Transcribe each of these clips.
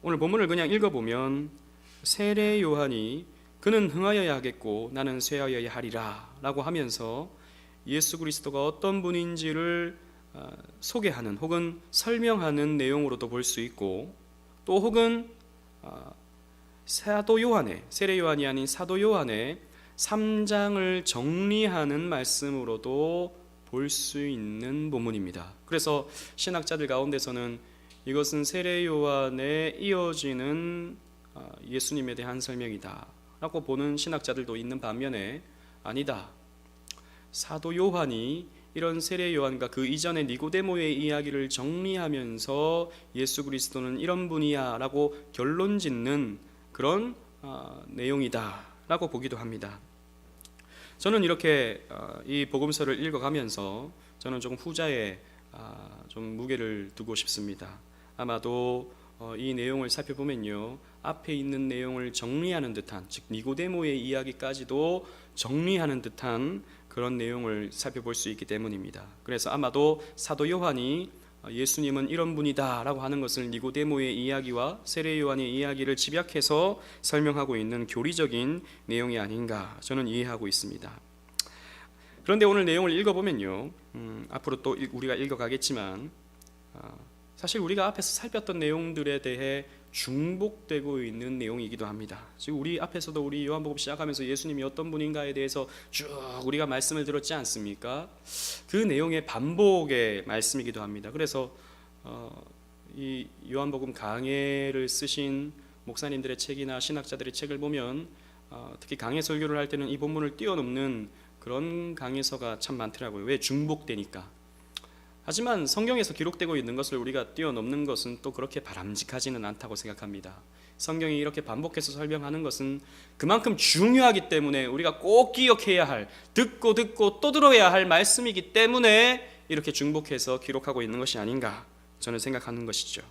오늘 본문을 그냥 읽어보면 세례 요한이 그는 흥하여야 하겠고 나는 쇠하여야 하리라 라고 하면서 예수 그리스도가 어떤 분인지를 소개하는 혹은 설명하는 내용으로도 볼 수 있고, 또 혹은 사도 요한의, 세례 요한이 아닌 사도 요한의 3장을 정리하는 말씀으로도 볼 수 있는 본문입니다. 그래서 신학자들 가운데서는 이것은 세례 요한에 이어지는 예수님에 대한 설명이다 라고 보는 신학자들도 있는 반면에, 아니다, 사도 요한이 이런 세례 요한과 그 이전의 니고데모의 이야기를 정리하면서 예수 그리스도는 이런 분이야 라고 결론 짓는 그런 내용이다 라고 보기도 합니다. 저는 이렇게 이 복음서를 읽어가면서 저는 조금 후자에 좀 무게를 두고 싶습니다. 아마도 이 내용을 살펴보면요, 앞에 있는 내용을 정리하는 듯한, 즉 니고데모의 이야기까지도 정리하는 듯한 그런 내용을 살펴볼 수 있기 때문입니다. 그래서 아마도 사도 요한이 예수님은 이런 분이다 라고 하는 것을 니고데모의 이야기와 세례 요한의 이야기를 집약해서 설명하고 있는 교리적인 내용이 아닌가 저는 이해하고 있습니다. 그런데 오늘 내용을 읽어보면요, 앞으로 또 우리가 읽어가겠지만 사실 우리가 앞에서 살폈던 내용들에 대해 중복되고 있는 내용이기도 합니다. 지금 우리 앞에서도 우리 요한복음 시작하면서 예수님이 어떤 분인가에 대해서 쭉 우리가 말씀을 들었지 않습니까? 그 내용의 반복의 말씀이기도 합니다. 그래서 이 요한복음 강해를 쓰신 목사님들의 책이나 신학자들의 책을 보면 특히 강해 설교를 할 때는 이 본문을 뛰어넘는 그런 강해서가 참 많더라고요. 왜? 중복되니까. 하지만 성경에서 기록되고 있는 것을 우리가 뛰어넘는 것은 또 그렇게 바람직하지는 않다고 생각합니다. 성경이 이렇게 반복해서 설명하는 것은 그만큼 중요하기 때문에 우리가 꼭 기억해야 할, 듣고 또 들어야 할 말씀이기 때문에 이렇게 중복해서 기록하고 있는 것이 아닌가 저는 생각하는 것이죠.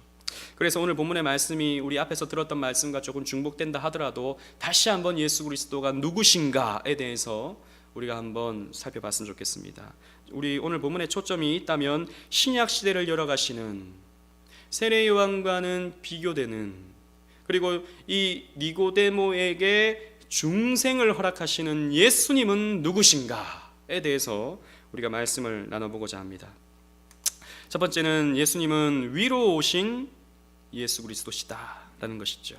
그래서 오늘 본문의 말씀이 우리 앞에서 들었던 말씀과 조금 중복된다 하더라도 다시 한번 예수 그리스도가 누구신가에 대해서 우리가 한번 살펴봤으면 좋겠습니다. 우리 오늘 본문에 초점이 있다면 신약 시대를 열어가시는, 세례 요한과는 비교되는, 그리고 이 니고데모에게 중생을 허락하시는 예수님은 누구신가에 대해서 우리가 말씀을 나눠보고자 합니다. 첫 번째는 예수님은 위로 오신 예수 그리스도시다라는 것이죠.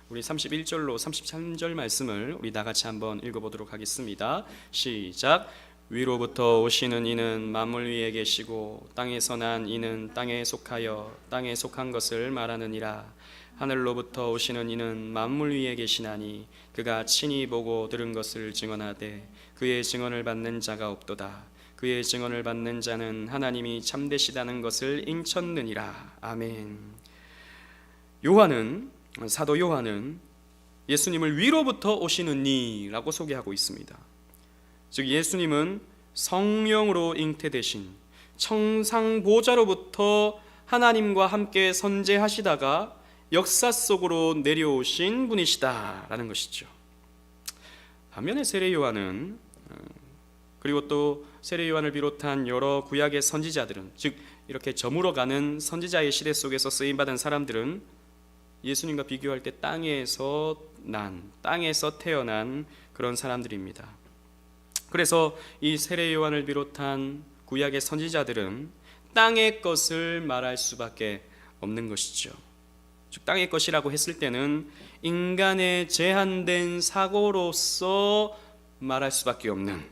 우리 31절로 33절 말씀을 우리 다 같이 한번 읽어보도록 하겠습니다. 시작. 위로부터 오시는 이는 만물 위에 계시고 땅에서 난 이는 땅에 속하여 땅에 속한 것을 말하느니라. 하늘로부터 오시는 이는 만물 위에 계시나니 그가 친히 보고 들은 것을 증언하되 그의 증언을 받는 자가 없도다. 그의 증언을 받는 자는 하나님이 참되시다는 것을 인쳤느니라. 아멘. 사도 요한은 예수님을 위로부터 오시는 이라고 소개하고 있습니다. 즉 예수님은 성령으로 잉태되신 청상보좌로부터 하나님과 함께 선재하시다가 역사 속으로 내려오신 분이시다라는 것이죠. 반면에 세례 요한은, 그리고 또 세례 요한을 비롯한 여러 구약의 선지자들은, 즉 이렇게 저물어가는 선지자의 시대 속에서 쓰임받은 사람들은 예수님과 비교할 때 땅에서 태어난 그런 사람들입니다. 그래서 이 세례 요한을 비롯한 구약의 선지자들은 땅의 것을 말할 수밖에 없는 것이죠. 즉 땅의 것이라고 했을 때는 인간의 제한된 사고로서 말할 수밖에 없는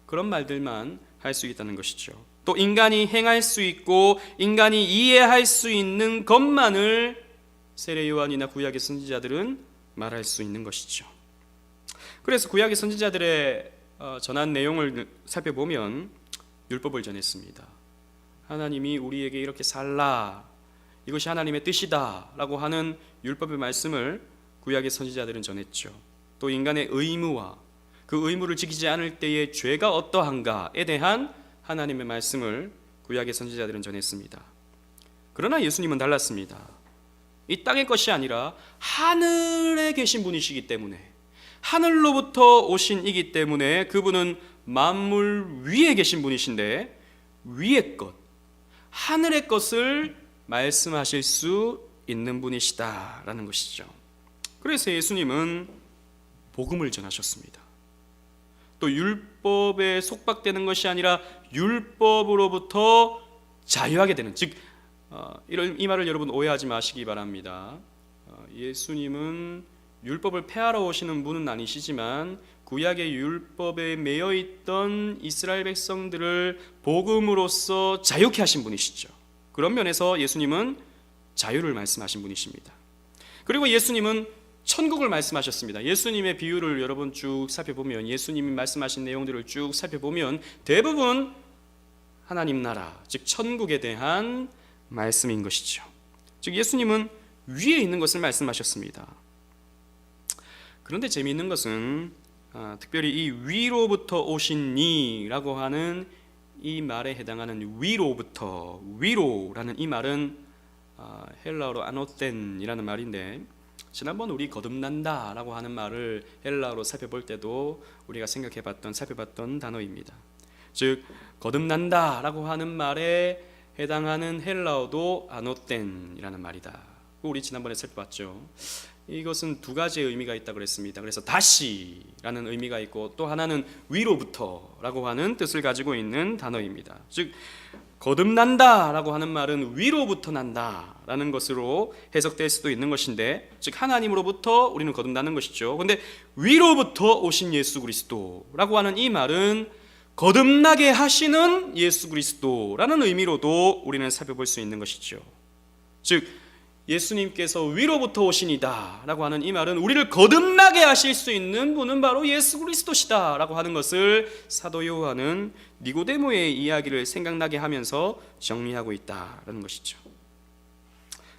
그런 말들만 할 수 있다는 것이죠. 또 인간이 행할 수 있고 인간이 이해할 수 있는 것만을 세례 요한이나 구약의 선지자들은 말할 수 있는 것이죠. 그래서 구약의 선지자들의 전한 내용을 살펴보면 율법을 전했습니다. 하나님이 우리에게 이렇게 살라, 이것이 하나님의 뜻이다 라고 하는 율법의 말씀을 구약의 선지자들은 전했죠. 또 인간의 의무와 그 의무를 지키지 않을 때의 죄가 어떠한가에 대한 하나님의 말씀을 구약의 선지자들은 전했습니다. 그러나 예수님은 달랐습니다. 이 땅의 것이 아니라 하늘에 계신 분이시기 때문에, 하늘로부터 오신 이기 때문에 그분은 만물 위에 계신 분이신데 위의 것, 하늘의 것을 말씀하실 수 있는 분이시다라는 것이죠. 그래서 예수님은 복음을 전하셨습니다. 또 율법에 속박되는 것이 아니라 율법으로부터 자유하게 되는, 즉 이 말을 여러분 오해하지 마시기 바랍니다. 예수님은 율법을 폐하러 오시는 분은 아니시지만 구약의 율법에 매여 있던 이스라엘 백성들을 복음으로써 자유케 하신 분이시죠. 그런 면에서 예수님은 자유를 말씀하신 분이십니다. 그리고 예수님은 천국을 말씀하셨습니다. 예수님의 비유를 여러분 쭉 살펴보면, 예수님이 말씀하신 내용들을 쭉 살펴보면 대부분 하나님 나라, 즉 천국에 대한 말씀인 것이죠. 즉 예수님은 위에 있는 것을 말씀하셨습니다. 그런데 재미있는 것은 특별히 이 위로부터 오신 이라고 하는 이 말에 해당하는 위로부터, 위로라는 이 말은 헬라어로 아노텐이라는 말인데, 지난번 우리 거듭난다 라고 하는 말을 헬라어로 살펴볼 때도 우리가 살펴봤던 단어입니다. 즉 거듭난다 라고 하는 말에 해당하는 헬라어도 아노텐이라는 말이다. 우리 지난번에 살펴봤죠. 이것은 두 가지의 의미가 있다고 그랬습니다. 그래서 다시라는 의미가 있고, 또 하나는 위로부터라고 하는 뜻을 가지고 있는 단어입니다. 즉 거듭난다 라고 하는 말은 위로부터 난다 라는 것으로 해석될 수도 있는 것인데, 즉 하나님으로부터 우리는 거듭나는 것이죠. 그런데 위로부터 오신 예수 그리스도라고 하는 이 말은 거듭나게 하시는 예수 그리스도라는 의미로도 우리는 살펴볼 수 있는 것이죠. 즉 예수님께서 위로부터 오시니다 라고 하는 이 말은 우리를 거듭나게 하실 수 있는 분은 바로 예수 그리스도시다 라고 하는 것을 사도 요한은 니고데모의 이야기를 생각나게 하면서 정리하고 있다라는 것이죠.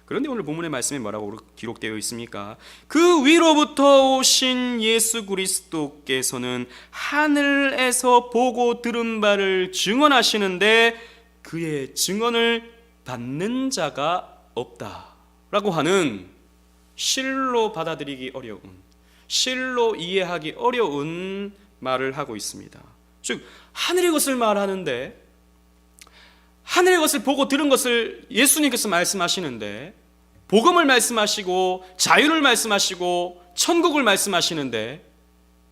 그런데 오늘 본문의 말씀에 뭐라고 기록되어 있습니까? 그 위로부터 오신 예수 그리스도께서는 하늘에서 보고 들은 바를 증언하시는데 그의 증언을 받는 자가 없다 라고 하는 실로 받아들이기 어려운, 실로 이해하기 어려운 말을 하고 있습니다. 즉 하늘의 것을 말하는데, 하늘의 것을 보고 들은 것을 예수님께서 말씀하시는데, 복음을 말씀하시고 자유를 말씀하시고 천국을 말씀하시는데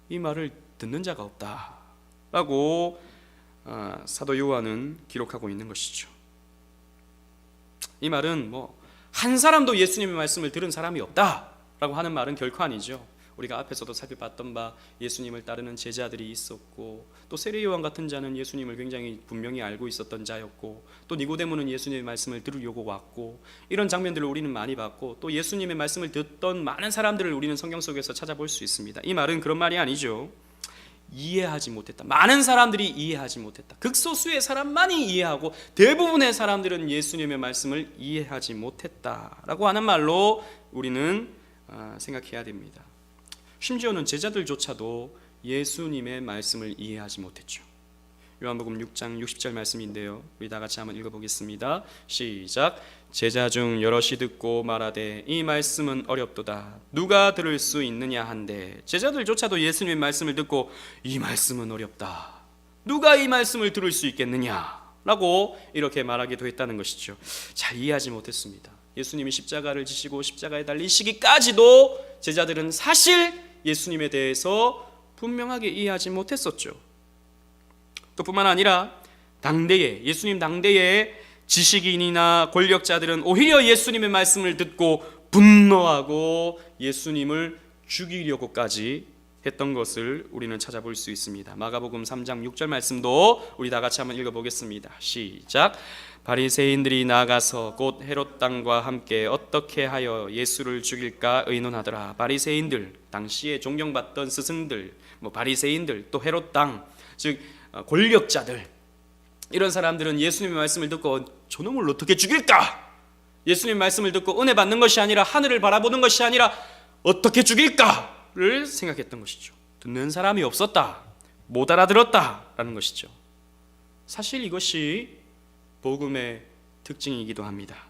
이 말을 듣는 자가 없다라고 사도 요한은 기록하고 있는 것이죠. 이 말은 한 사람도 예수님의 말씀을 들은 사람이 없다라고 하는 말은 결코 아니죠. 우리가 앞에서도 살펴봤던 바 예수님을 따르는 제자들이 있었고, 또 세례 요한 같은 자는 예수님을 굉장히 분명히 알고 있었던 자였고, 또 니고데모는 예수님의 말씀을 들으려고 왔고, 이런 장면들을 우리는 많이 봤고, 또 예수님의 말씀을 듣던 많은 사람들을 우리는 성경 속에서 찾아볼 수 있습니다. 이 말은 그런 말이 아니죠. 이해하지 못했다, 많은 사람들이 이해하지 못했다, 극소수의 사람만이 이해하고 대부분의 사람들은 예수님의 말씀을 이해하지 못했다라고 하는 말로 우리는 생각해야 됩니다. 심지어는 제자들조차도 예수님의 말씀을 이해하지 못했죠. 요한복음 6장 60절 말씀인데요, 우리 다 같이 한번 읽어보겠습니다. 시작. 제자 중 여럿이 듣고 말하되 이 말씀은 어렵도다, 누가 들을 수 있느냐 한데, 제자들조차도 예수님의 말씀을 듣고 이 말씀은 어렵다, 누가 이 말씀을 들을 수 있겠느냐 라고 이렇게 말하기도 했다는 것이죠. 잘 이해하지 못했습니다. 예수님이 십자가를 지시고 십자가에 달리시기까지도 제자들은 사실 예수님에 대해서 분명하게 이해하지 못했었죠. 또 뿐만 아니라 예수님 당대의 지식인이나 권력자들은 오히려 예수님의 말씀을 듣고 분노하고 예수님을 죽이려고까지 했던 것을 우리는 찾아볼 수 있습니다. 마가복음 3장 6절 말씀도 우리 다 같이 한번 읽어보겠습니다. 시작. 바리새인들이 나가서 곧 헤롯 당과 함께 어떻게 하여 예수를 죽일까 의논하더라. 바리새인들, 당시에 존경받던 스승들, 바리새인들, 또 헤롯 당, 즉 권력자들, 이런 사람들은 예수님의 말씀을 듣고 저놈을 어떻게 죽일까? 예수님의 말씀을 듣고 은혜 받는 것이 아니라, 하늘을 바라보는 것이 아니라 어떻게 죽일까를 생각했던 것이죠. 듣는 사람이 없었다, 못 알아들었다라는 것이죠. 사실 이것이 복음의 특징이기도 합니다.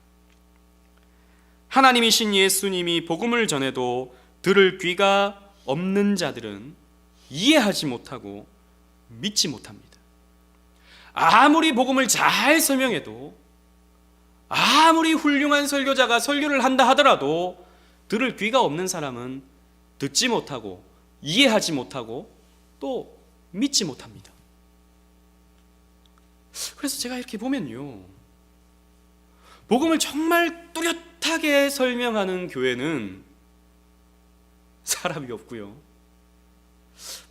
하나님이신 예수님이 복음을 전해도 들을 귀가 없는 자들은 이해하지 못하고 믿지 못합니다. 아무리 복음을 잘 설명해도, 아무리 훌륭한 설교자가 설교를 한다 하더라도 들을 귀가 없는 사람은 듣지 못하고 이해하지 못하고 또 믿지 못합니다. 그래서 제가 이렇게 보면요, 복음을 정말 뚜렷하게 설명하는 교회는 사람이 없고요,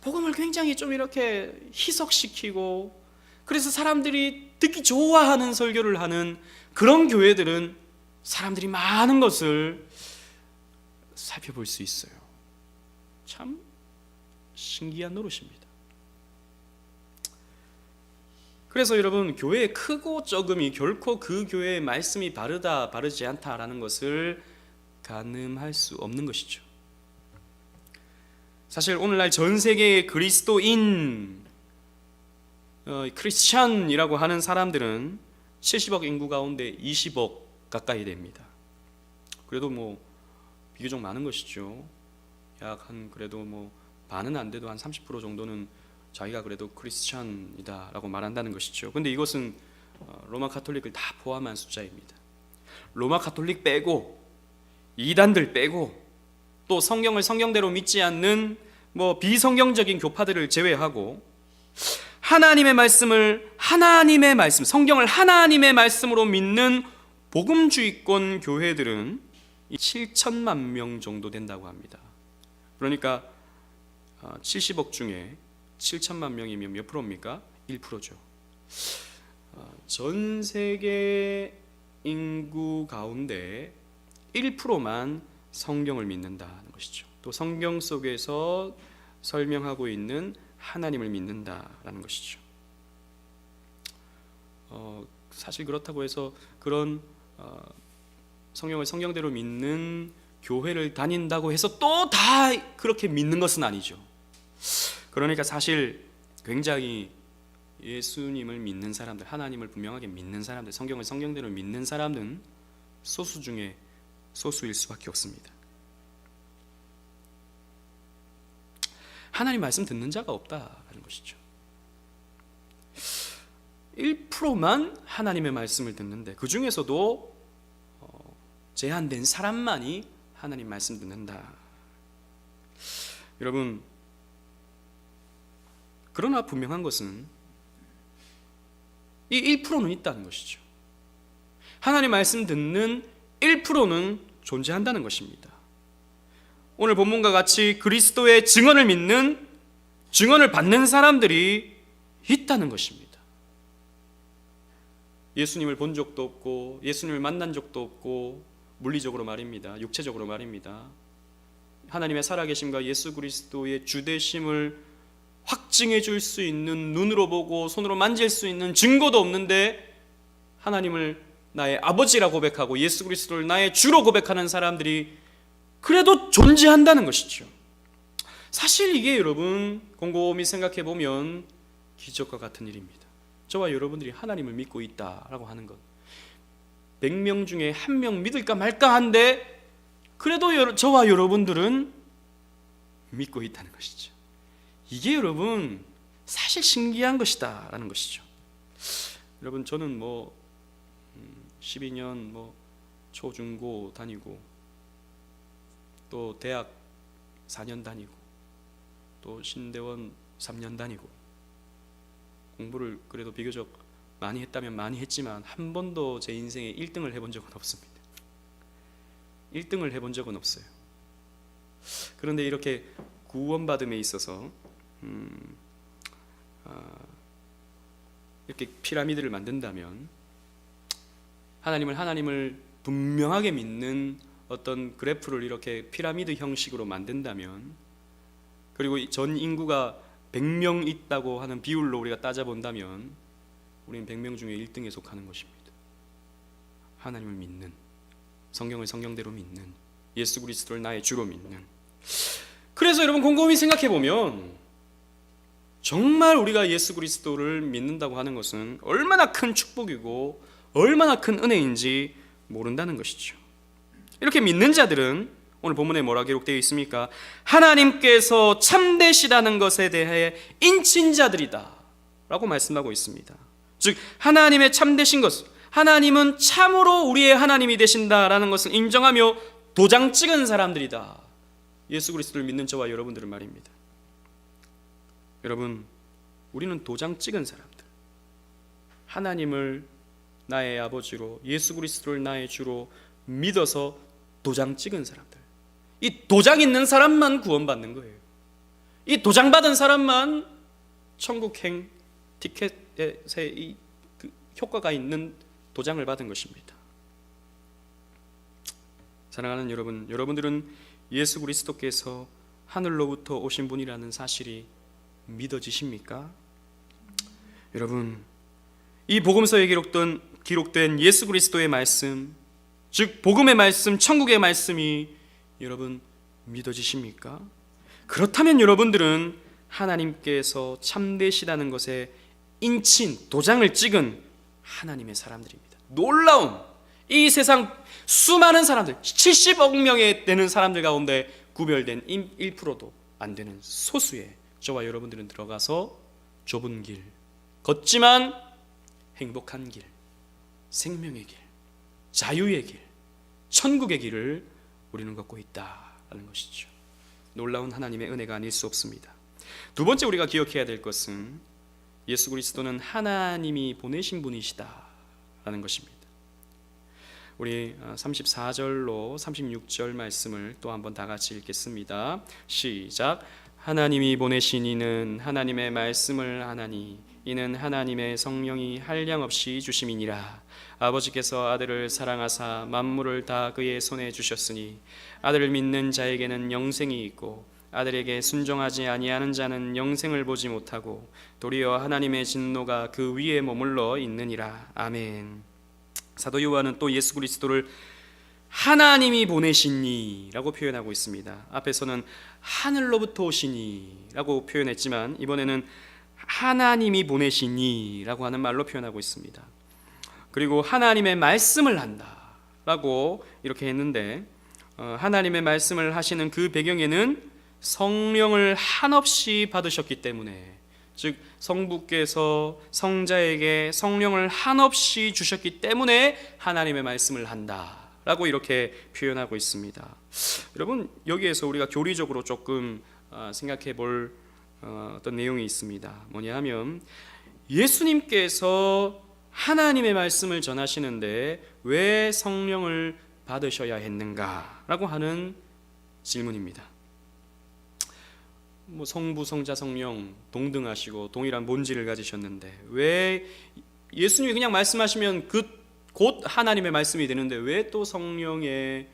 복음을 굉장히 좀 이렇게 희석시키고 그래서 사람들이 듣기 좋아하는 설교를 하는 그런 교회들은 사람들이 많은 것을 살펴볼 수 있어요. 참 신기한 노릇입니다. 그래서 여러분, 교회의 크고 적음이 결코 그 교회의 말씀이 바르다 바르지 않다라는 것을 가늠할 수 없는 것이죠. 사실 오늘날 전 세계의 그리스도인 크리스찬이라고 하는 사람들은 70억 인구 가운데 20억 가까이 됩니다. 그래도 뭐 비교적 많은 것이죠. 약 한 그래도 뭐 반은 안 돼도 한 30% 정도는 자기가 그래도 크리스찬이다라고 말한다는 것이죠. 근데 이것은 로마 가톨릭을 다 포함한 숫자입니다. 로마 가톨릭 빼고 이단들 빼고 또 성경을 성경대로 믿지 않는 뭐 비성경적인 교파들을 제외하고 하나님의 말씀을 하나님의 말씀, 성경을 하나님의 말씀으로 믿는 복음주의권 교회들은 7천만 명 정도 된다고 합니다. 그러니까 70억 중에 7천만 명이면 몇 프로입니까? 1%죠. 전 세계 인구 가운데 1%만 성경을 믿는다는 것이죠. 또 성경 속에서 설명하고 있는 하나님을 믿는다라는 것이죠. 사실 그렇다고 해서 그런 성경을 성경대로 믿는 교회를 다닌다고 해서 또 다 그렇게 믿는 것은 아니죠. 그러니까 사실 굉장히 예수님을 믿는 사람들, 하나님을 분명하게 믿는 사람들, 성경을 성경대로 믿는 사람은 소수 중에 소수일 수밖에 없습니다. 하나님 말씀 듣는 자가 없다라는 것이죠. 1%만 하나님의 말씀을 듣는데 그 중에서도 제한된 사람만이 하나님 말씀 듣는다. 여러분, 그러나 분명한 것은 이 1%는 있다는 것이죠. 하나님 말씀 듣는 1%는 존재한다는 것입니다. 오늘 본문과 같이 그리스도의 증언을 믿는, 증언을 받는 사람들이 있다는 것입니다. 예수님을 본 적도 없고 예수님을 만난 적도 없고, 물리적으로 말입니다, 육체적으로 말입니다, 하나님의 살아계심과 예수 그리스도의 주되심을 확증해 줄 수 있는, 눈으로 보고 손으로 만질 수 있는 증거도 없는데 하나님을 나의 아버지라 고백하고 예수 그리스도를 나의 주로 고백하는 사람들이 그래도 존재한다는 것이죠. 사실 이게 여러분 곰곰이 생각해 보면 기적과 같은 일입니다. 저와 여러분들이 하나님을 믿고 있다라고 하는 것, 100명 중에 1명 믿을까 말까 한데 그래도 저와 여러분들은 믿고 있다는 것이죠. 이게 여러분 사실 신기한 것이다 라는 것이죠. 여러분, 저는 12년 초중고 다니고 또 대학 4년 다니고 또 신대원 3년 다니고 공부를 그래도 비교적 많이 했다면 많이 했지만 한 번도 제 인생에 1등을 해본 적은 없습니다. 1등을 해본 적은 없어요. 그런데 이렇게 구원받음에 있어서 이렇게 피라미드를 만든다면, 하나님을 분명하게 믿는 어떤 그래프를 이렇게 피라미드 형식으로 만든다면, 그리고 전 인구가 100명 있다고 하는 비율로 우리가 따져본다면 우리는 100명 중에 1등에 속하는 것입니다. 하나님을 믿는, 성경을 성경대로 믿는, 예수 그리스도를 나의 주로 믿는. 그래서 여러분 곰곰이 생각해보면 정말 우리가 예수 그리스도를 믿는다고 하는 것은 얼마나 큰 축복이고 얼마나 큰 은혜인지 모른다는 것이죠. 이렇게 믿는 자들은 오늘 본문에 뭐라 기록되어 있습니까? 하나님께서 참되시다는 것에 대해 인친 자들이다 라고 말씀하고 있습니다. 즉 하나님의 참되신 것, 하나님은 참으로 우리의 하나님이 되신다라는 것을 인정하며 도장 찍은 사람들이다. 예수 그리스도를 믿는 저와 여러분들은 말입니다. 여러분, 우리는 도장 찍은 사람들, 하나님을 나의 아버지로, 예수 그리스도를 나의 주로 믿어서 도장 찍은 사람들, 이 도장 있는 사람만 구원받는 거예요. 이 도장 받은 사람만 천국행 티켓에 이 효과가 있는 도장을 받은 것입니다. 사랑하는 여러분, 여러분들은 예수 그리스도께서 하늘로부터 오신 분이라는 사실이 믿어지십니까? 여러분, 이 복음서에 기록된 예수 그리스도의 말씀, 즉 복음의 말씀, 천국의 말씀이 여러분 믿어지십니까? 그렇다면 여러분들은 하나님께서 참되시다는 것에 인친 도장을 찍은 하나님의 사람들입니다. 놀라운 이 세상 수많은 사람들, 70억 명에 되는 사람들 가운데 구별된 1%도 안 되는 소수의 저와 여러분들은 들어가서 좁은 길, 걷지만 행복한 길, 생명의 길, 자유의 길, 천국의 길을 우리는 걷고 있다는 것이죠. 놀라운 하나님의 은혜가 아닐 수 없습니다. 두 번째 우리가 기억해야 될 것은 예수 그리스도는 하나님이 보내신 분이시다라는 것입니다. 우리 34절로 36절 말씀을 또 한번 다 같이 읽겠습니다. 시작. 하나님이 보내신 이는 하나님의 말씀을 하나니 이는 하나님의 성령이 한량없이 주심이니라. 아버지께서 아들을 사랑하사 만물을 다 그의 손에 주셨으니 아들을 믿는 자에게는 영생이 있고 아들에게 순종하지 아니하는 자는 영생을 보지 못하고 도리어 하나님의 진노가 그 위에 머물러 있느니라. 아멘. 사도 요한은 또 예수 그리스도를 하나님이 보내시니 라고 표현하고 있습니다. 앞에서는 하늘로부터 오시니 라고 표현했지만 이번에는 하나님이 보내시니 라고 하는 말로 표현하고 있습니다. 그리고 하나님의 말씀을 한다 라고 이렇게 했는데 하나님의 말씀을 하시는 그 배경에는 성령을 한없이 받으셨기 때문에, 즉 성부께서 성자에게 성령을 한없이 주셨기 때문에 하나님의 말씀을 한다 라고 이렇게 표현하고 있습니다. 여러분, 여기에서 우리가 교리적으로 조금 생각해 볼 어떤 내용이 있습니다. 뭐냐 하면 예수님께서 하나님의 말씀을 전하시는데 왜 성령을 받으셔야 했는가 라고 하는 질문입니다. 성부, 성자, 성령 동등하시고 동일한 본질을 가지셨는데 왜 예수님이 그냥 말씀하시면 곧 하나님의 말씀이 되는데 왜 또 성령의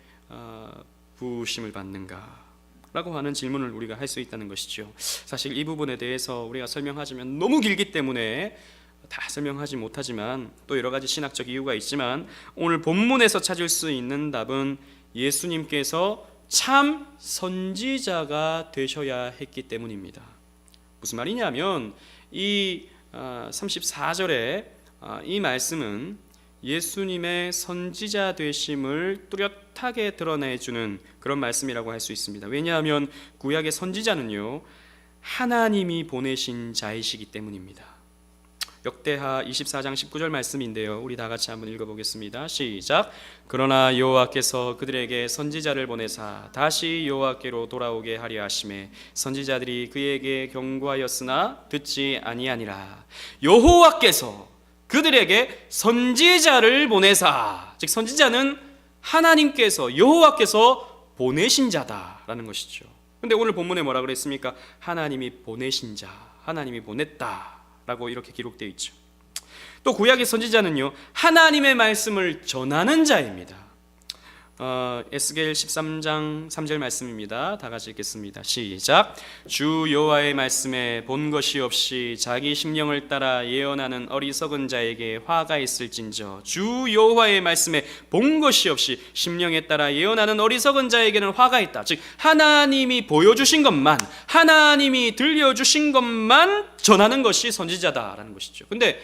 부으심을 받는가 라고 하는 질문을 우리가 할 수 있다는 것이죠. 사실 이 부분에 대해서 우리가 설명하자면 너무 길기 때문에 다 설명하지 못하지만 또 여러 가지 신학적 이유가 있지만 오늘 본문에서 찾을 수 있는 답은 예수님께서 참 선지자가 되셔야 했기 때문입니다. 무슨 말이냐면 이 34절에 이 말씀은 예수님의 선지자 되심을 뚜렷하게 드러내주는 그런 말씀이라고 할 수 있습니다. 왜냐하면 구약의 선지자는요 하나님이 보내신 자이시기 때문입니다. 역대하 24장 19절 말씀인데요, 우리 다 같이 한번 읽어보겠습니다. 시작. 그러나 여호와께서 그들에게 선지자를 보내사 다시 여호와께로 돌아오게 하려 하심에 선지자들이 그에게 경고하였으나 듣지 아니하니라. 여호와께서 그들에게 선지자를 보내사, 즉 선지자는 하나님께서 여호와께서 보내신 자다라는 것이죠. 근데 오늘 본문에 뭐라 그랬습니까? 하나님이 보내신 자, 하나님이 보냈다 라고 이렇게 기록되어 있죠. 또 구약의 선지자는요 하나님의 말씀을 전하는 자입니다. 에스겔 13장 3절 말씀입니다. 다 같이 읽겠습니다. 시작. 주 여호와의 말씀에 본 것이 없이 자기 심령을 따라 예언하는 어리석은 자에게 화가 있을진저. 주 여호와의 말씀에 본 것이 없이 심령에 따라 예언하는 어리석은 자에게는 화가 있다. 즉 하나님이 보여주신 것만, 하나님이 들려주신 것만 전하는 것이 선지자다라는 것이죠. 근데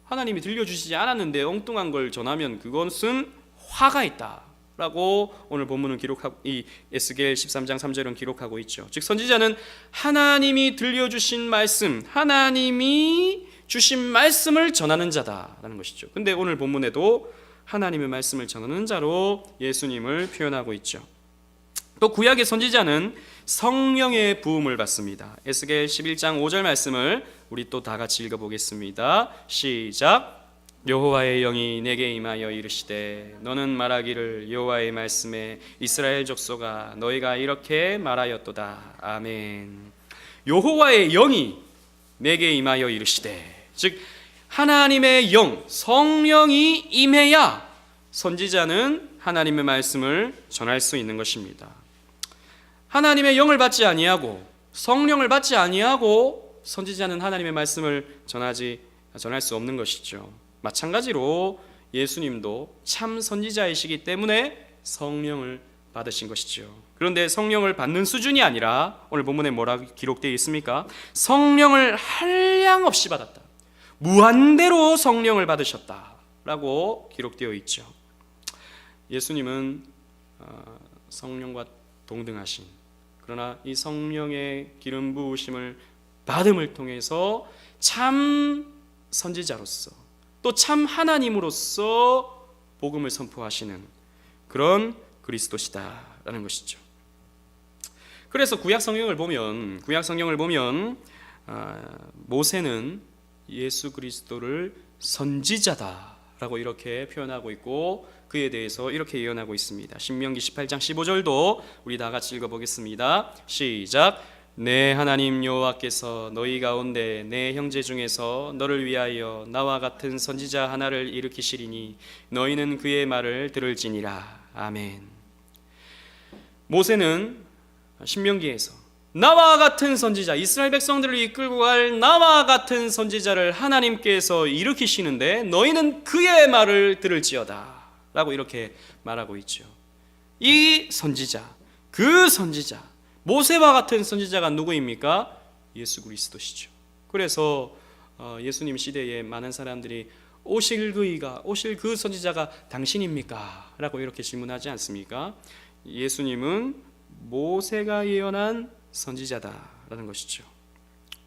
하나님이 들려주시지 않았는데 엉뚱한 걸 전하면 그것은 화가 있다 라고 오늘 본문은 기록하고, 이 에스겔 13장 3절은 기록하고 있죠. 즉 선지자는 하나님이 들려주신 말씀, 하나님이 주신 말씀을 전하는 자다라는 것이죠. 근데 오늘 본문에도 하나님의 말씀을 전하는 자로 예수님을 표현하고 있죠. 또 구약의 선지자는 성령의 부음을 받습니다. 에스겔 11장 5절 말씀을 우리 또 다 같이 읽어보겠습니다. 시작. 여호와의 영이 내게 임하여 이르시되 너는 말하기를 여호와의 말씀에 이스라엘 족속아 너희가 이렇게 말하였도다. 아멘. 여호와의 영이 내게 임하여 이르시되, 즉 하나님의 영, 성령이 임해야 선지자는 하나님의 말씀을 전할 수 있는 것입니다. 하나님의 영을 받지 아니하고 성령을 받지 아니하고 선지자는 하나님의 말씀을 전할 수 없는 것이죠. 마찬가지로 예수님도 참 선지자이시기 때문에 성령을 받으신 것이죠. 그런데 성령을 받는 수준이 아니라 오늘 본문에 뭐라고 기록되어 있습니까? 성령을 한량없이 받았다. 무한대로 성령을 받으셨다라고 기록되어 있죠. 예수님은 성령과 동등하신, 그러나 이 성령의 기름 부으심을 받음을 통해서 참 선지자로서 또 참 하나님으로서 복음을 선포하시는 그런 그리스도시다라는 것이죠. 그래서 구약 성경을 보면 모세는 예수 그리스도를 선지자다라고 이렇게 표현하고 있고 그에 대해서 이렇게 예언하고 있습니다. 신명기 18장 15절도 우리 다 같이 읽어보겠습니다. 시작. 내 하나님 여호와께서 너희 가운데 내 형제 중에서 너를 위하여 나와 같은 선지자 하나를 일으키시리니 너희는 그의 말을 들을지니라. 아멘. 모세는 신명기에서 나와 같은 선지자, 이스라엘 백성들을 이끌고 갈 나와 같은 선지자를 하나님께서 일으키시는데 너희는 그의 말을 들을지어다 라고 이렇게 말하고 있죠. 이 선지자, 그 선지자, 모세와 같은 선지자가 누구입니까? 예수 그리스도시죠. 그래서 예수님 시대에 많은 사람들이 오실 그 선지자가 당신입니까? 라고 이렇게 질문하지 않습니까? 예수님은 모세가 예언한 선지자다라는 것이죠.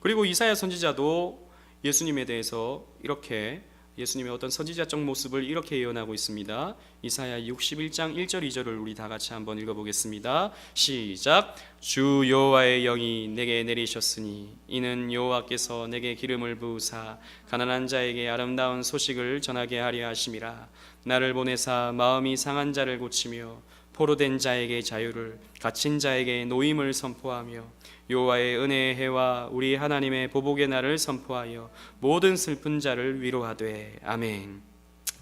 그리고 이사야 선지자도 예수님에 대해서 이렇게 예수님의 어떤 선지자적 모습을 이렇게 예언하고 있습니다. 이사야 61장 1절 2절을 우리 다 같이 한번 읽어보겠습니다. 시작. 주 여호와의 영이 내게 내리셨으니 이는 여호와께서 내게 기름을 부으사 가난한 자에게 아름다운 소식을 전하게 하려 하심이라. 나를 보내사 마음이 상한 자를 고치며 포로된 자에게 자유를, 갇힌 자에게 노임을 선포하며 여호와의 은혜의 해와 우리 하나님의 보복의 날을 선포하여 모든 슬픈 자를 위로하되. 아멘.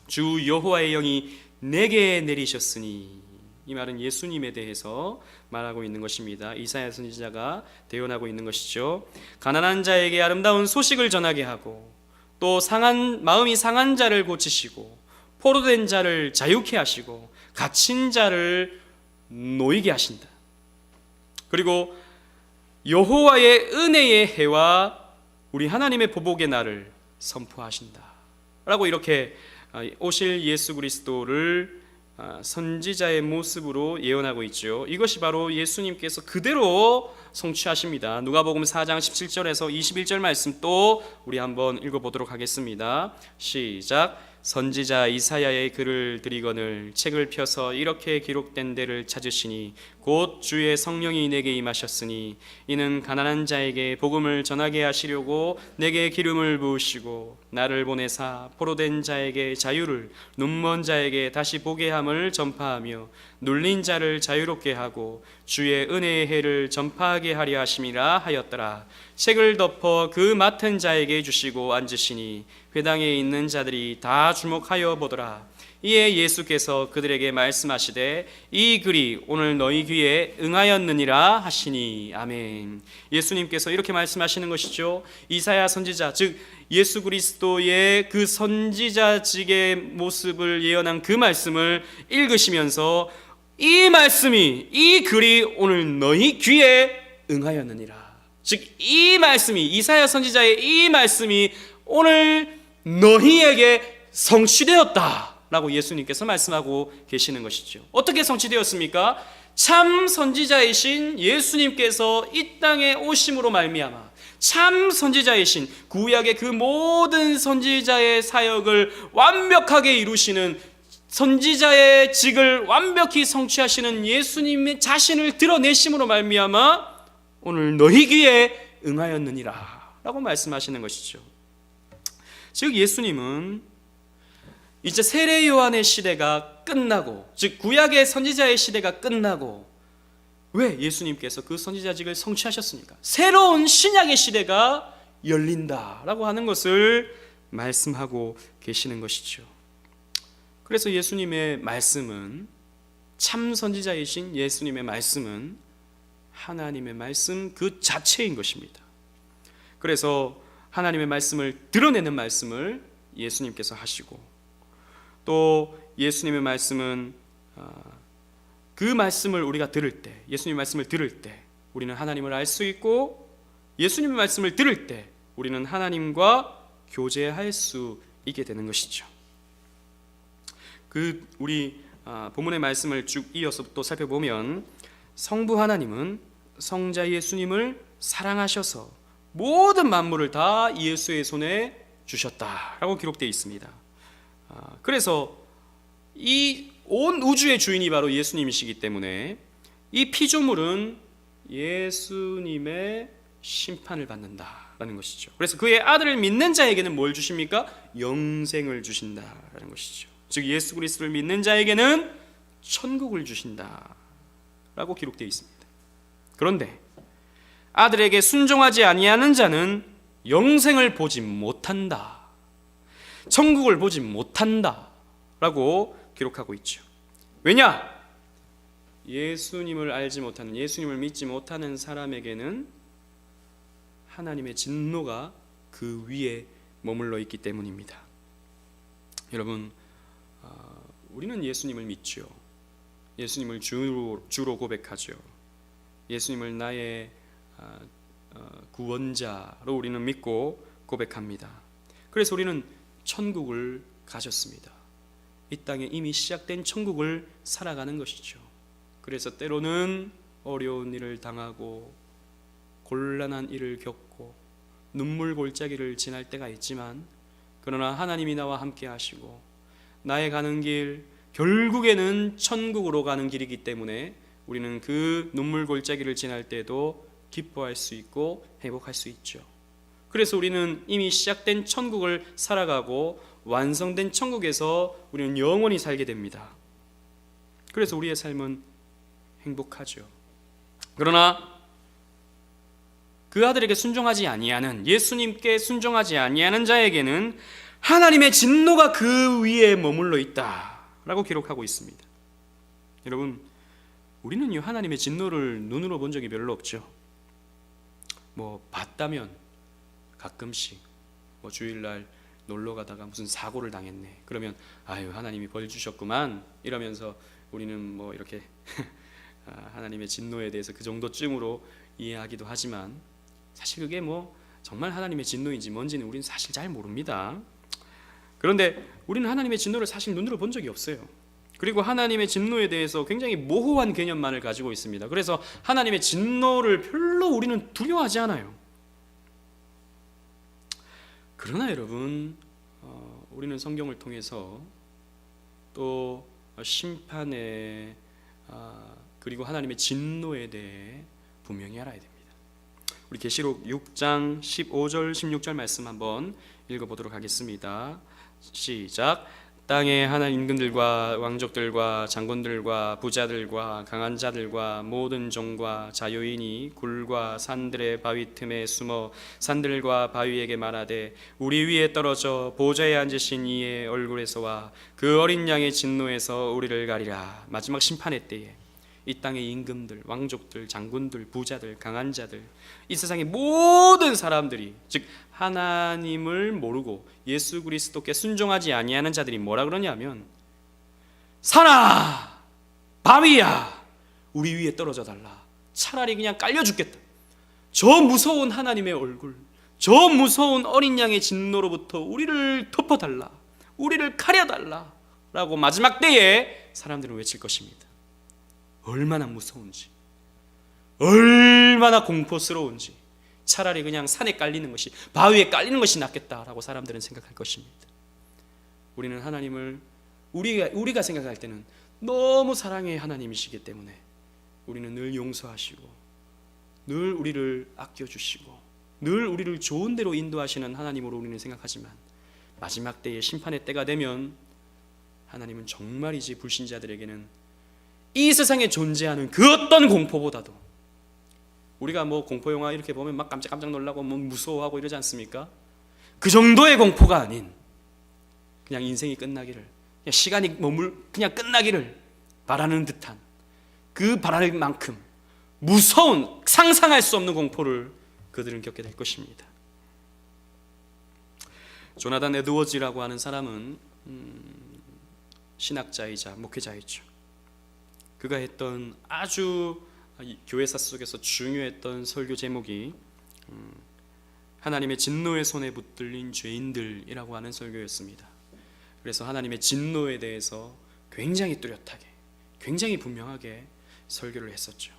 주 여호와의 영이 내게 내리셨으니, 이 말은 예수님에 대해서 말하고 있는 것입니다. 이사야 선지자가 대언하고 있는 것이죠. 가난한 자에게 아름다운 소식을 전하게 하고 또 마음이 상한 자를 고치시고 포로된 자를 자유케 하시고 갇힌 자를 놓이게 하신다. 그리고 여호와의 은혜의 해와 우리 하나님의 보복의 날을 선포하신다 라고 이렇게 오실 예수 그리스도를 선지자의 모습으로 예언하고 있죠. 이것이 바로 예수님께서 그대로 성취하십니다. 누가복음 4장 17절에서 21절 말씀 또 우리 한번 읽어보도록 하겠습니다. 시작. 선지자 이사야의 글을 드리거늘 책을 펴서 이렇게 기록된 데를 찾으시니 곧 주의 성령이 내게 임하셨으니 이는 가난한 자에게 복음을 전하게 하시려고 내게 기름을 부으시고 나를 보내사 포로된 자에게 자유를, 눈먼 자에게 다시 보게 함을 전파하며 눌린 자를 자유롭게 하고 주의 은혜의 해를 전파하게 하려 하심이라 하였더라. 책을 덮어 그 맡은 자에게 주시고 앉으시니 회당에 있는 자들이 다 주목하여 보더라. 이에 예수께서 그들에게 말씀하시되 이 글이 오늘 너희 귀에 응하였느니라 하시니. 아멘. 예수님께서 이렇게 말씀하시는 것이죠. 이사야 선지자, 즉 예수 그리스도의 그 선지자직의 모습을 예언한 그 말씀을 읽으시면서 이 말씀이, 이 글이 오늘 너희 귀에 응하였느니라. 즉 이 말씀이, 이사야 선지자의 이 말씀이 오늘 너희에게 성취되었다 라고 예수님께서 말씀하고 계시는 것이죠. 어떻게 성취되었습니까? 참 선지자이신 예수님께서 이 땅에 오심으로 말미암아 참 선지자이신 구약의 그 모든 선지자의 사역을 완벽하게 이루시는 선지자의 직을 완벽히 성취하시는 예수님의 자신을 드러내심으로 말미암아 오늘 너희 귀에 응하였느니라 라고 말씀하시는 것이죠. 즉 예수님은 이제 세례 요한의 시대가 끝나고, 즉 구약의 선지자의 시대가 끝나고, 왜 예수님께서 그 선지자직을 성취하셨습니까? 새로운 신약의 시대가 열린다라고 하는 것을 말씀하고 계시는 것이죠. 그래서 예수님의 말씀은, 참 선지자이신 예수님의 말씀은 하나님의 말씀 그 자체인 것입니다. 그래서 하나님의 말씀을 드러내는 말씀을 예수님께서 하시고, 또 예수님의 말씀은 그 말씀을 우리가 들을 때, 예수님의 말씀을 들을 때 우리는 하나님을 알 수 있고, 예수님의 말씀을 들을 때 우리는 하나님과 교제할 수 있게 되는 것이죠. 우리 본문의 말씀을 쭉 이어서 또 살펴보면, 성부 하나님은 성자 예수님을 사랑하셔서 모든 만물을 다 예수의 손에 주셨다라고 기록되어 있습니다. 그래서 이 온 우주의 주인이 바로 예수님이시기 때문에 이 피조물은 예수님의 심판을 받는다라는 것이죠. 그래서 그의 아들을 믿는 자에게는 뭘 주십니까? 영생을 주신다라는 것이죠. 즉 예수 그리스도를 믿는 자에게는 천국을 주신다라고 기록되어 있습니다. 그런데 아들에게 순종하지 아니하는 자는 영생을 보지 못한다, 천국을 보지 못한다라고 기록하고 있죠. 왜냐? 예수님을 알지 못하는, 예수님을 믿지 못하는 사람에게는 하나님의 진노가 그 위에 머물러 있기 때문입니다. 여러분, 우리는 예수님을 믿죠. 예수님을 주로 고백하죠. 예수님을 나의 구원자로 우리는 믿고 고백합니다. 그래서 우리는 천국을 가졌습니다. 이 땅에 이미 시작된 천국을 살아가는 것이죠. 그래서 때로는 어려운 일을 당하고 곤란한 일을 겪고 눈물 골짜기를 지날 때가 있지만, 그러나 하나님이 나와 함께 하시고 나의 가는 길 결국에는 천국으로 가는 길이기 때문에 우리는 그 눈물 골짜기를 지날 때도 기뻐할 수 있고 행복할 수 있죠. 그래서 우리는 이미 시작된 천국을 살아가고 완성된 천국에서 우리는 영원히 살게 됩니다. 그래서 우리의 삶은 행복하죠. 그러나 그 아들에게 순종하지 아니하는, 예수님께 순종하지 아니하는 자에게는 하나님의 진노가 그 위에 머물러 있다라고 기록하고 있습니다. 여러분, 우리는요 하나님의 진노를 눈으로 본 적이 별로 없죠. 봤다면 가끔씩 주일날 놀러 가다가 무슨 사고를 당했네, 그러면 아유 하나님이 벌 주셨구만 이러면서 우리는 이렇게 하나님의 진노에 대해서 그 정도쯤으로 이해하기도 하지만, 사실 그게 정말 하나님의 진노인지 뭔지는 우리는 사실 잘 모릅니다. 그런데 우리는 하나님의 진노를 사실 눈으로 본 적이 없어요. 그리고 하나님의 진노에 대해서 굉장히 모호한 개념만을 가지고 있습니다. 그래서 하나님의 진노를 별로 우리는 두려워하지 않아요. 그러나 여러분, 우리는 성경을 통해서 또 심판에 그리고 하나님의 진노에 대해 분명히 알아야 됩니다. 우리 계시록 6장 15절 16절 말씀 한번 읽어보도록 하겠습니다. 시작. 땅의 하나님 임금들과 왕족들과 장군들과 부자들과 강한 자들과 모든 종과 자유인이 굴과 산들의 바위 틈에 숨어 산들과 바위에게 말하되 우리 위에 떨어져 보좌에 앉으신 이의 얼굴에서와 그 어린 양의 진노에서 우리를 가리라. 마지막 심판의 때에 이 땅의 임금들, 왕족들, 장군들, 부자들, 강한 자들, 이 세상의 모든 사람들이, 즉 하나님을 모르고 예수 그리스도께 순종하지 아니하는 자들이 뭐라 그러냐면, 산아 바위야 우리 위에 떨어져 달라. 차라리 그냥 깔려 죽겠다. 저 무서운 하나님의 얼굴, 저 무서운 어린 양의 진노로부터 우리를 덮어달라, 우리를 가려달라 라고 마지막 때에 사람들은 외칠 것입니다. 얼마나 무서운지, 얼마나 공포스러운지, 차라리 그냥 산에 깔리는 것이, 바위에 깔리는 것이 낫겠다라고 사람들은 생각할 것입니다. 우리는 하나님을 우리가 생각할 때는 너무 사랑의 하나님이시기 때문에 우리는 늘 용서하시고 늘 우리를 아껴주시고 늘 우리를 좋은 대로 인도하시는 하나님으로 우리는 생각하지만, 마지막 때에 심판의 때가 되면 하나님은 정말이지 불신자들에게는 이 세상에 존재하는 그 어떤 공포보다도, 우리가 뭐 공포영화 이렇게 보면 막 깜짝 놀라고 뭐 무서워하고 이러지 않습니까? 그 정도의 공포가 아닌 그냥 인생이 끝나기를, 그냥 시간이 그냥 끝나기를 바라는 듯한, 그 바랄 만큼 무서운 상상할 수 없는 공포를 그들은 겪게 될 것입니다. 조나단 에드워즈라고 하는 사람은 신학자이자 목회자였죠. 그가 했던 아주 교회사 속에서 중요했던 설교 제목이 하나님의 진노의 손에 붙들린 죄인들이라고 하는 설교였습니다. 그래서 하나님의 진노에 대해서 굉장히 뚜렷하게, 굉장히 분명하게 설교를 했었죠.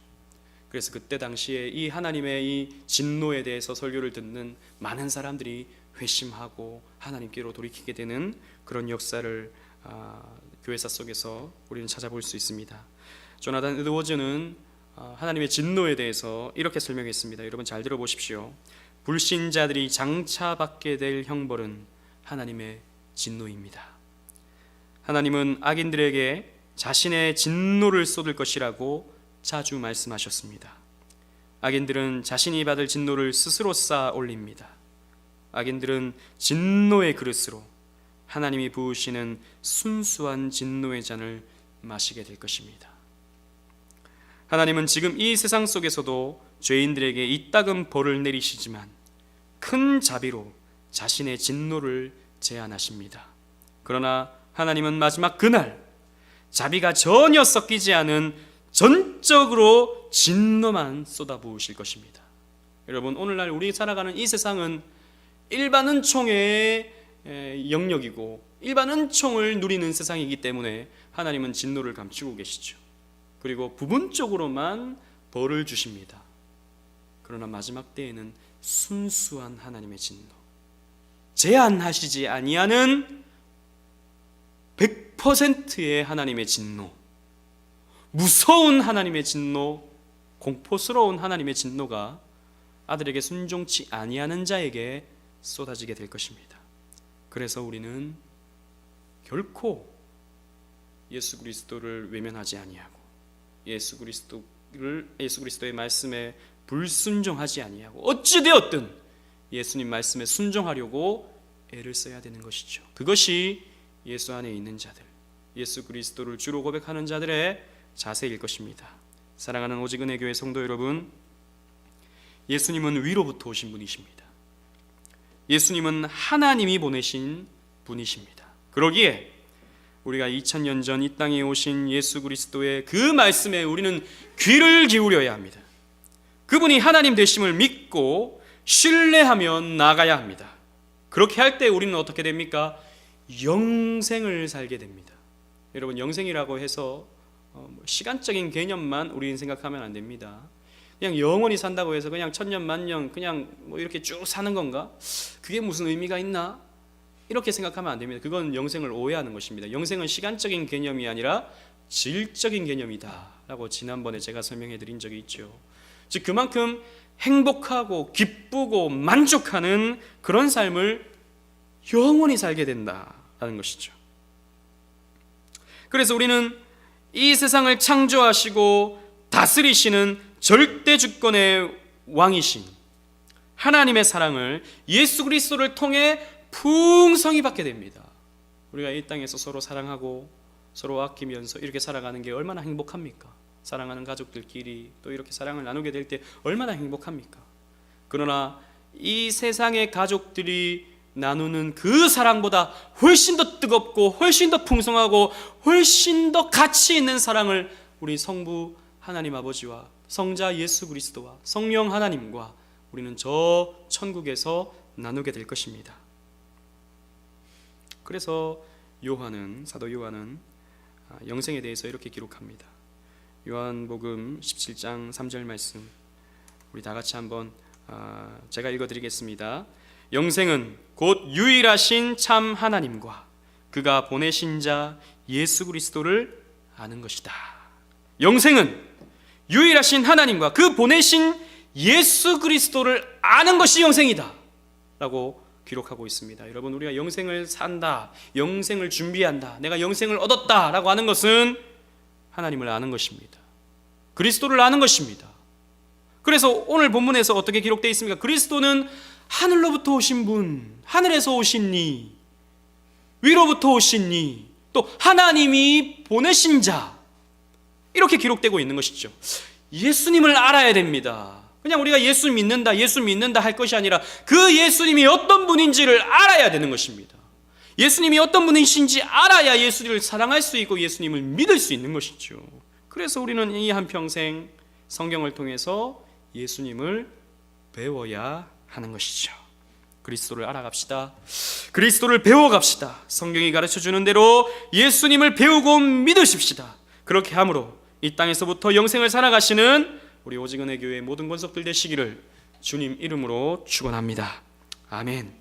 그래서 그때 당시에 이 하나님의 이 진노에 대해서 설교를 듣는 많은 사람들이 회심하고 하나님께로 돌이키게 되는 그런 역사를 교회사 속에서 우리는 찾아볼 수 있습니다. 조나단 에드워즈는 하나님의 진노에 대해서 이렇게 설명했습니다. 여러분 잘 들어보십시오. 불신자들이 장차 받게 될 형벌은 하나님의 진노입니다. 하나님은 악인들에게 자신의 진노를 쏟을 것이라고 자주 말씀하셨습니다. 악인들은 자신이 받을 진노를 스스로 쌓아 올립니다. 악인들은 진노의 그릇으로 하나님이 부으시는 순수한 진노의 잔을 마시게 될 것입니다. 하나님은 지금 이 세상 속에서도 죄인들에게 이따금 벌을 내리시지만 큰 자비로 자신의 진노를 제한하십니다. 그러나 하나님은 마지막 그날 자비가 전혀 섞이지 않은 전적으로 진노만 쏟아부으실 것입니다. 여러분, 오늘날 우리 살아가는 이 세상은 일반 은총의 영역이고 일반 은총을 누리는 세상이기 때문에 하나님은 진노를 감추고 계시죠. 그리고 부분적으로만 벌을 주십니다. 그러나 마지막 때에는 순수한 하나님의 진노, 제한하시지 아니하는 100%의 하나님의 진노, 무서운 하나님의 진노, 공포스러운 하나님의 진노가 아들에게 순종치 아니하는 자에게 쏟아지게 될 것입니다. 그래서 우리는 결코 예수 그리스도를 외면하지 아니하고 예수 그리스도의 말씀에 불순종하지 아니하고 어찌 되었든 예수님 말씀에 순종하려고 애를 써야 되는 것이죠. 그것이 예수 안에 있는 자들, 예수 그리스도를 주로 고백하는 자들의 자세일 것입니다. 사랑하는 오직 은혜교회 성도 여러분, 예수님은 위로부터 오신 분이십니다. 예수님은 하나님이 보내신 분이십니다. 그러기에 우리가 2000년 전 이 땅에 오신 예수 그리스도의 그 말씀에 우리는 귀를 기울여야 합니다. 그분이 하나님 되심을 믿고 신뢰하며 나가야 합니다. 그렇게 할 때 우리는 어떻게 됩니까? 영생을 살게 됩니다. 여러분, 영생이라고 해서 시간적인 개념만 우리는 생각하면 안 됩니다. 그냥 영원히 산다고 해서 그냥 천년 만년 그냥 뭐 이렇게 쭉 사는 건가? 그게 무슨 의미가 있나? 이렇게 생각하면 안 됩니다. 그건 영생을 오해하는 것입니다. 영생은 시간적인 개념이 아니라 질적인 개념이다 라고 지난번에 제가 설명해 드린 적이 있죠. 즉 그만큼 행복하고 기쁘고 만족하는 그런 삶을 영원히 살게 된다라는 것이죠. 그래서 우리는 이 세상을 창조하시고 다스리시는 절대 주권의 왕이신 하나님의 사랑을 예수 그리스도를 통해 풍성히 받게 됩니다. 우리가 이 땅에서 서로 사랑하고 서로 아끼면서 이렇게 살아가는 게 얼마나 행복합니까? 사랑하는 가족들끼리 또 이렇게 사랑을 나누게 될 때 얼마나 행복합니까? 그러나 이 세상의 가족들이 나누는 그 사랑보다 훨씬 더 뜨겁고 훨씬 더 풍성하고 훨씬 더 가치 있는 사랑을 우리 성부 하나님 아버지와 성자 예수 그리스도와 성령 하나님과 우리는 저 천국에서 나누게 될 것입니다. 그래서 사도 요한은 영생에 대해서 이렇게 기록합니다. 요한복음 17장 3절 말씀 우리 다 같이 한번 제가 읽어드리겠습니다. 영생은 곧 유일하신 참 하나님과 그가 보내신 자 예수 그리스도를 아는 것이다. 영생은 유일하신 하나님과 그 보내신 예수 그리스도를 아는 것이 영생이다 라고 기록하고 있습니다. 여러분, 우리가 영생을 산다, 영생을 준비한다, 내가 영생을 얻었다 라고 하는 것은 하나님을 아는 것입니다. 그리스도를 아는 것입니다. 그래서 오늘 본문에서 어떻게 기록되어 있습니까? 그리스도는 하늘로부터 오신 분, 하늘에서 오신 이, 위로부터 오신 이, 또 하나님이 보내신 자, 이렇게 기록되고 있는 것이죠. 예수님을 알아야 됩니다. 그냥 우리가 예수 믿는다 할 것이 아니라 그 예수님이 어떤 분인지를 알아야 되는 것입니다. 예수님이 어떤 분이신지 알아야 예수님을 사랑할 수 있고 예수님을 믿을 수 있는 것이죠. 그래서 우리는 이 한평생 성경을 통해서 예수님을 배워야 하는 것이죠. 그리스도를 알아갑시다. 그리스도를 배워갑시다. 성경이 가르쳐주는 대로 예수님을 배우고 믿으십시다. 그렇게 함으로 이 땅에서부터 영생을 살아가시는 우리 오직은혜 교회의 모든 권속들 되시기를 주님 이름으로 축원합니다. 아멘.